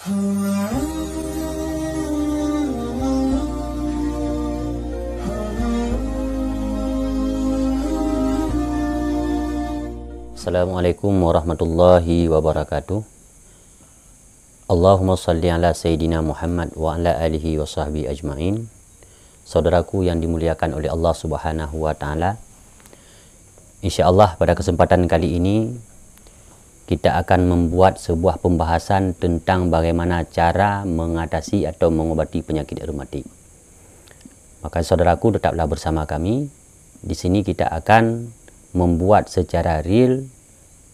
Assalamualaikum warahmatullahi wabarakatuh. Allahumma salli ala Sayyidina Muhammad wa ala alihi wa sahbihi ajma'in. Saudaraku yang dimuliakan oleh Allah Subhanahu wa Ta'ala, InsyaAllah pada kesempatan kali ini kita akan membuat sebuah pembahasan tentang bagaimana cara mengatasi atau mengobati penyakit reumatik. Maka saudaraku tetaplah bersama kami. Di sini kita akan membuat secara real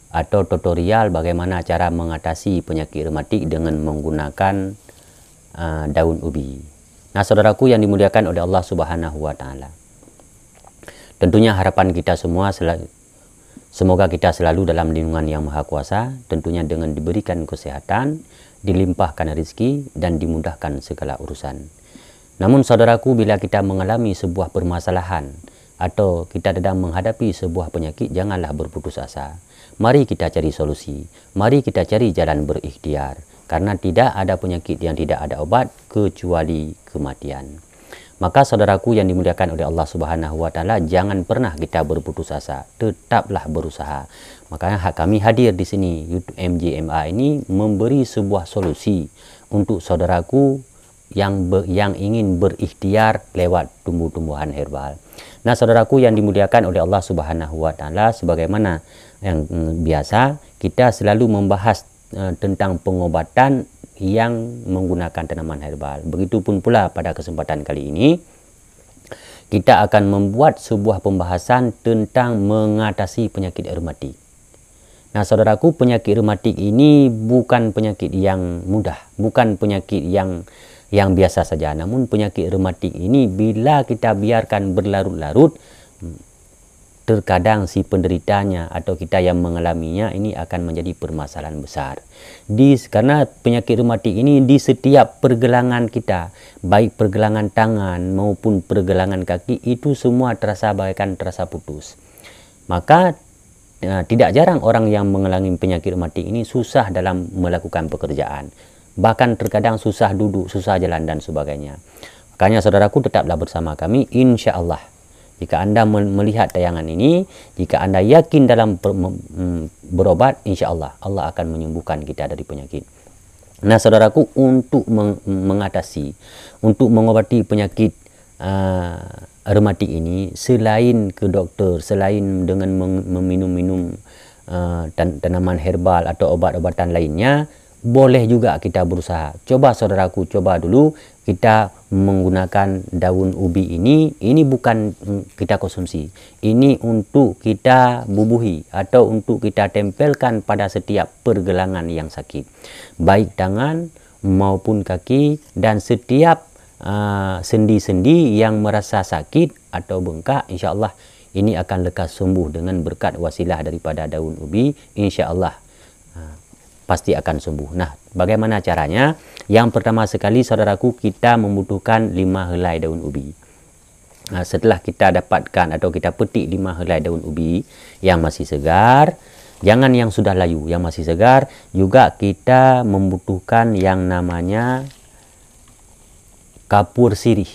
atau tutorial bagaimana cara mengatasi penyakit reumatik dengan menggunakan daun ubi. Nah, saudaraku yang dimuliakan oleh Allah Subhanahu wa Ta'ala, tentunya harapan kita semua semoga kita selalu dalam lindungan Yang Maha Kuasa, tentunya dengan diberikan kesehatan, dilimpahkan rezeki, dan dimudahkan segala urusan. Namun saudaraku, bila kita mengalami sebuah permasalahan atau kita sedang menghadapi sebuah penyakit, janganlah berputus asa. Mari kita cari solusi, mari kita cari jalan berikhtiar, karena tidak ada penyakit yang tidak ada obat kecuali kematian. Maka saudaraku yang dimuliakan oleh Allah Subhanahu wa Ta'ala, jangan pernah kita berputus asa, tetaplah berusaha. Makanya kami hadir di sini, YouTube MJMA ini memberi sebuah solusi untuk saudaraku yang ingin berikhtiar lewat tumbuh-tumbuhan herbal. Nah, saudaraku yang dimuliakan oleh Allah Subhanahu wa Ta'ala, sebagaimana yang biasa kita selalu membahas tentang pengobatan yang menggunakan tanaman herbal. Begitupun pula pada kesempatan kali ini kita akan membuat sebuah pembahasan tentang mengatasi penyakit reumatik. Nah, saudaraku, penyakit reumatik ini bukan penyakit yang mudah, bukan penyakit yang biasa saja. Namun penyakit reumatik ini bila kita biarkan berlarut-larut, terkadang si penderitanya atau kita yang mengalaminya ini akan menjadi permasalahan besar. Karena penyakit reumatik ini di setiap pergelangan kita, baik pergelangan tangan maupun pergelangan kaki, itu semua bagaikan terasa putus. Maka tidak jarang orang yang mengalami penyakit reumatik ini susah dalam melakukan pekerjaan. Bahkan terkadang susah duduk, susah jalan dan sebagainya. Makanya saudaraku tetaplah bersama kami, insya-Allah. Jika Anda melihat tayangan ini, jika Anda yakin dalam berobat, insya Allah, Allah akan menyembuhkan kita dari penyakit. Nah, saudaraku, untuk mengatasi, untuk mengobati penyakit reumatik ini, selain ke dokter, selain dengan meminum tanaman herbal atau obat-obatan lainnya, boleh juga kita berusaha. Coba saudaraku, coba dulu kita menggunakan daun ubi ini. Ini bukan kita konsumsi, ini untuk kita bubuhi atau untuk kita tempelkan pada setiap pergelangan yang sakit, baik tangan maupun kaki, dan setiap sendi-sendi yang merasa sakit atau bengkak, insya Allah ini akan lekas sembuh dengan berkat wasilah daripada daun ubi. Insya Allah pasti akan sembuh. Nah, bagaimana caranya? Yang pertama sekali, saudaraku, kita membutuhkan 5 helai daun ubi. Nah, setelah kita dapatkan atau kita petik 5 helai daun ubi yang masih segar, jangan yang sudah layu, yang masih segar, juga kita membutuhkan yang namanya kapur sirih.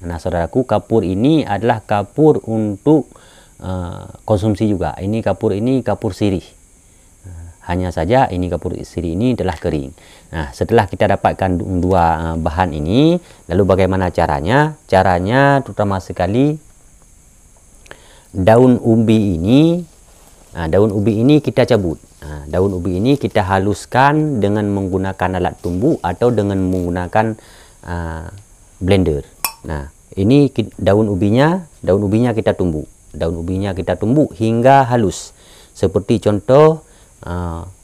Nah, saudaraku, kapur ini adalah kapur untuk konsumsi juga. Ini kapur sirih. Hanya saja ini kapur sirih ini telah kering. Nah, setelah kita dapatkan dua bahan ini, lalu bagaimana caranya? Caranya terutama sekali daun ubi ini. Daun ubi ini kita cabut. Daun ubi ini kita haluskan dengan menggunakan alat tumbuk atau dengan menggunakan blender. Nah, ini daun ubinya kita tumbuk. Daun ubinya kita tumbuk hingga halus. Seperti contoh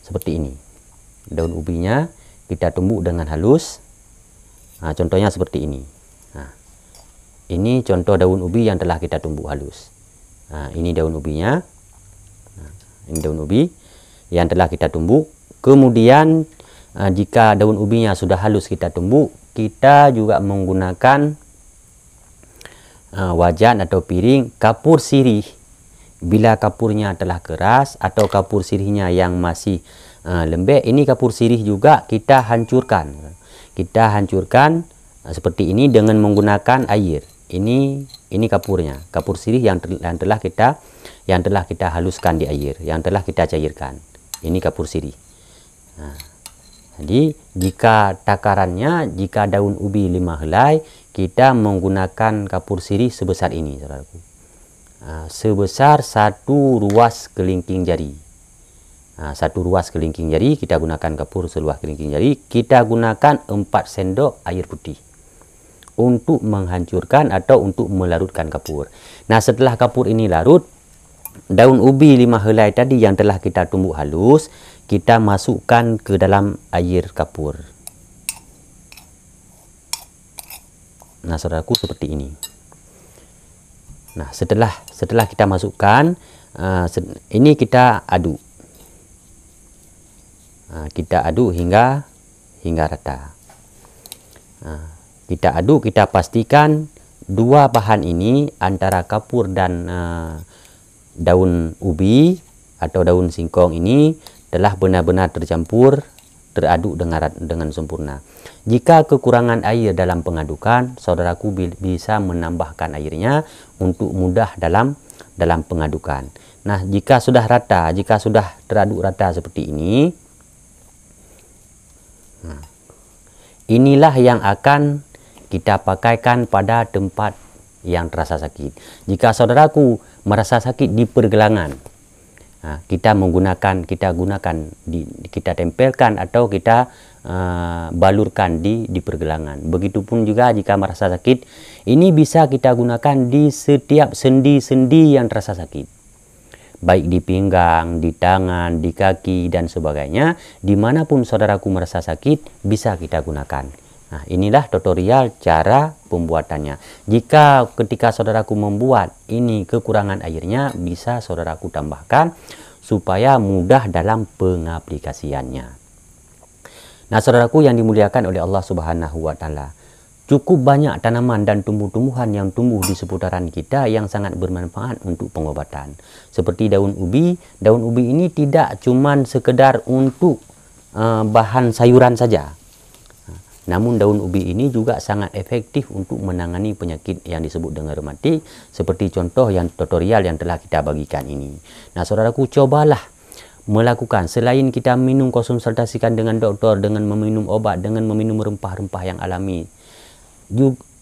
seperti ini. Daun ubinya kita tumbuk dengan halus. Contohnya seperti ini. Ini contoh daun ubi yang telah kita tumbuk halus. Ini daun ubinya. Ini daun ubi yang telah kita tumbuk. Kemudian jika daun ubinya sudah halus kita tumbuk, kita juga menggunakan wajan atau piring kapur sirih. Bila kapurnya telah keras atau kapur sirihnya yang masih lembek. Ini kapur sirih juga kita hancurkan. Kita hancurkan seperti ini dengan menggunakan air. Ini kapurnya, kapur sirih yang telah kita haluskan di air, yang telah kita cairkan. Ini kapur sirih. Jadi jika takarannya, jika daun ubi 5 helai, kita menggunakan kapur sirih sebesar ini, saudaraku. Sebesar 1 ruas kelingking jari. 1 ruas kelingking jari, kita gunakan kapur seluas kelingking jari. Kita gunakan 4 sendok air putih untuk menghancurkan atau untuk melarutkan kapur. Nah, setelah kapur ini larut, daun ubi 5 helai tadi yang telah kita tumbuk halus, kita masukkan ke dalam air kapur. Nah, saudaraku, seperti ini. Nah, setelah kita masukkan, ini kita aduk. Kita aduk hingga rata. Kita aduk, kita pastikan dua bahan ini antara kapur dan daun ubi atau daun singkong ini telah benar-benar tercampur, teraduk dengan sempurna. Jika kekurangan air dalam pengadukan, saudaraku bisa menambahkan airnya untuk mudah dalam pengadukan. Nah, jika sudah rata, jika sudah teraduk rata seperti ini, inilah yang akan kita pakaikan pada tempat yang terasa sakit. Jika saudaraku merasa sakit di pergelangan, kita tempelkan atau kita balurkan di pergelangan. Begitupun juga jika merasa sakit, ini bisa kita gunakan di setiap sendi-sendi yang terasa sakit, baik di pinggang, di tangan, di kaki, dan sebagainya. Dimanapun saudaraku merasa sakit, bisa kita gunakan. Nah, inilah tutorial cara pembuatannya. Jika ketika saudaraku membuat ini kekurangan airnya, bisa saudaraku tambahkan supaya mudah dalam pengaplikasiannya. Nah, saudaraku yang dimuliakan oleh Allah Subhanahu wa Ta'ala, cukup banyak tanaman dan tumbuh-tumbuhan yang tumbuh di seputaran kita yang sangat bermanfaat untuk pengobatan. Seperti daun ubi. Daun ubi ini tidak cuman sekedar untuk bahan sayuran saja. Namun daun ubi ini juga sangat efektif untuk menangani penyakit yang disebut dengan reumatik, seperti contoh yang tutorial yang telah kita bagikan ini. Nah, saudaraku, cobalah melakukan, selain kita minum, konsultasikan dengan dokter, dengan meminum obat, dengan meminum rempah-rempah yang alami,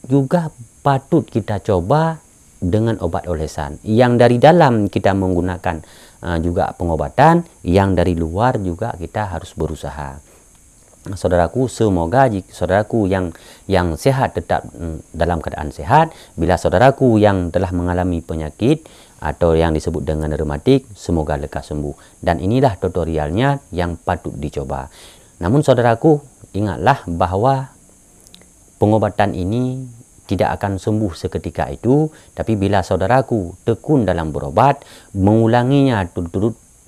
juga patut kita coba dengan obat olesan. Yang dari dalam kita menggunakan juga pengobatan, yang dari luar juga kita harus berusaha. Saudaraku, semoga jika saudaraku yang sehat tetap dalam keadaan sehat. Bila saudaraku yang telah mengalami penyakit atau yang disebut dengan reumatik, semoga lekas sembuh. Dan inilah tutorialnya yang patut dicoba. Namun saudaraku, ingatlah bahwa pengobatan ini tidak akan sembuh seketika itu. Tapi bila saudaraku tekun dalam berobat, mengulanginya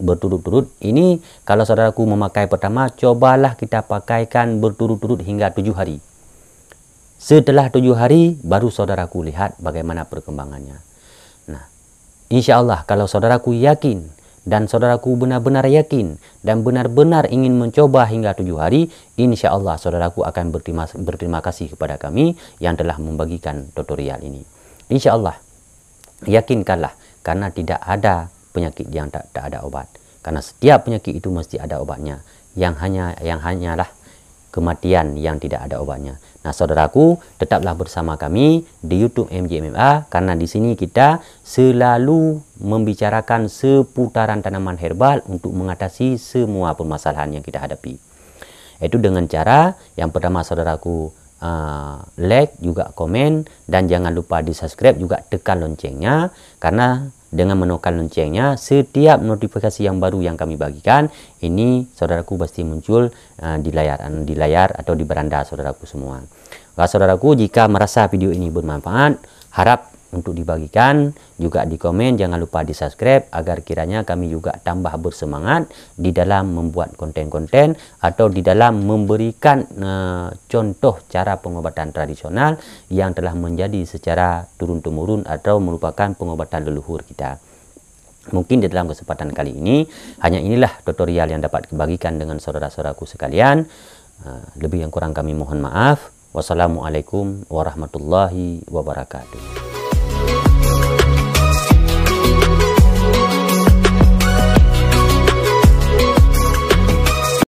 berturut-turut, ini kalau saudaraku memakai pertama, cobalah kita pakaikan berturut-turut hingga 7 hari. Setelah 7 hari baru saudaraku lihat bagaimana perkembangannya. Nah, insya Allah kalau saudaraku yakin dan saudaraku benar-benar yakin dan benar-benar ingin mencoba hingga 7 hari, insya Allah saudaraku akan berterima kasih kepada kami yang telah membagikan tutorial ini. Insya Allah, yakinkanlah, karena tidak ada penyakit yang tak ada obat. Karena setiap penyakit itu mesti ada obatnya. Yang hanyalah kematian yang tidak ada obatnya. Nah, saudaraku, tetaplah bersama kami di YouTube MJ MMA, karena di sini kita selalu membicarakan seputaran tanaman herbal untuk mengatasi semua permasalahan yang kita hadapi. Itu dengan cara yang pertama, saudaraku, like, juga komen, dan jangan lupa di subscribe, juga tekan loncengnya, karena dengan menekan loncengnya, setiap notifikasi yang baru yang kami bagikan, ini saudaraku pasti muncul di layar atau di beranda saudaraku semua. Kalau saudaraku, jika merasa video ini bermanfaat, harap untuk dibagikan, juga di komen, jangan lupa di subscribe, agar kiranya kami juga tambah bersemangat di dalam membuat konten-konten atau di dalam memberikan contoh cara pengobatan tradisional yang telah menjadi secara turun-temurun atau merupakan pengobatan leluhur kita. Mungkin di dalam kesempatan kali ini, hanya inilah tutorial yang dapat dibagikan dengan saudara-saudaraku sekalian. Lebih yang kurang kami mohon maaf. Wassalamualaikum warahmatullahi wabarakatuh.